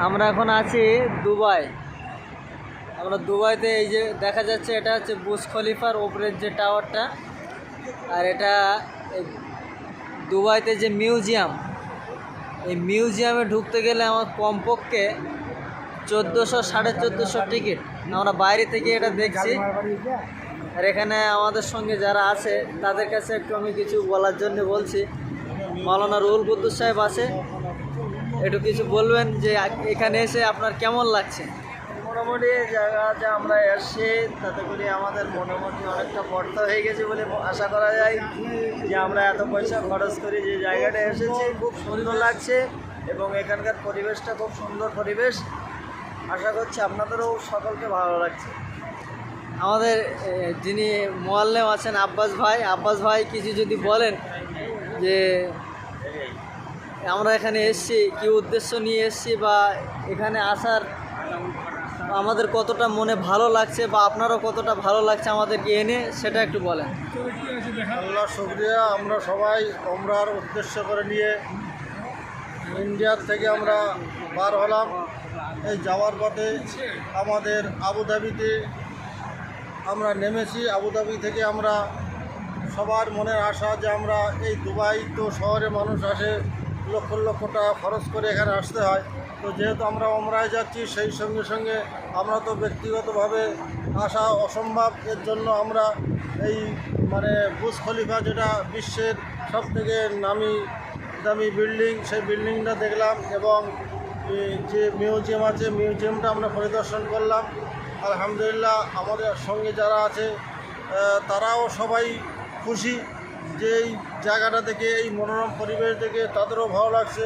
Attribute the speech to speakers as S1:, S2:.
S1: আমরা এখন আছি দুবাই। আমরা দুবাইতে এই যে দেখা যাচ্ছে এটা হচ্ছে বুর্জ খলিফার ওপরের যে টাওয়ারটা, আর এটা দুবাইতে যে মিউজিয়াম, এই মিউজিয়ামে ঢুকতে গেলে আমার কমপক্ষে 1400-1450 টিকিট। আমরা বাইরে থেকে এটা দেখছি, আর এখানে আমাদের সঙ্গে যারা আছে তাদের কাছে একটু আমি কিছু বলার জন্য বলছি। মাওলানা রুহুল কুদ্দুস সাহেব আছে, একটু কিছু বলবেন যে এখানে এসে আপনার কেমন লাগছে?
S2: মোটামুটি জায়গাতে আমরা এসছি, তাতে করে আমাদের মোটামুটি অনেকটা বর্তা হয়ে গেছে বলে আশা করা যায়। যে আমরা এত পয়সা খরচ করে যে জায়গাটা এসেছি খুব সুন্দর লাগছে এবং এখানকার পরিবেশটা খুব সুন্দর পরিবেশ। আশা করছি আপনাদেরও সকলকে ভালো লাগছে।
S1: আমাদের যিনি মোয়াল্লেম আছেন আব্বাস ভাই কিছু যদি বলেন যে আমরা এখানে এসেছি কী উদ্দেশ্য নিয়ে এসেছি, বা এখানে আসার আমাদের কতটা মনে ভালো লাগছে বা আপনারও কতটা ভালো লাগছে আমাদেরকে এনে, সেটা একটু বলেন।
S2: আল্লাহ শুকরিয়া। আমরা সবাই ওমরার উদ্দেশ্য করে নিয়ে ইন্ডিয়ার থেকে আমরা বার হলাম। এই যাওয়ার পথে আমাদের আবুধাবিতে আমরা নেমেছি। আবুধাবি থেকে আমরা সবার মনের আশা যে আমরা এই দুবাই তো শহরে মানুষ আসে, লক্ষ লক্ষ টাকা খরচ করে এখানে আসতে হয়। তো যেহেতু আমরা ওমরায় যাচ্ছি, সেই সঙ্গে সঙ্গে আমরা তো ব্যক্তিগতভাবে আসা অসম্ভব। এর জন্য আমরা এই বুর্জ খলিফা, যেটা বিশ্বের সবথেকে নামি দামি বিল্ডিং, সেই বিল্ডিংটা দেখলাম এবং যে মিউজিয়াম আছে মিউজিয়ামটা আমরা পরিদর্শন করলাম। আলহামদুলিল্লাহ, আমাদের সঙ্গে যারা আছে তারাও সবাই খুশি যে এই জায়গাটা দেখে, এই মনোরম পরিবেশ দেখে তাদেরও ভালো লাগছে।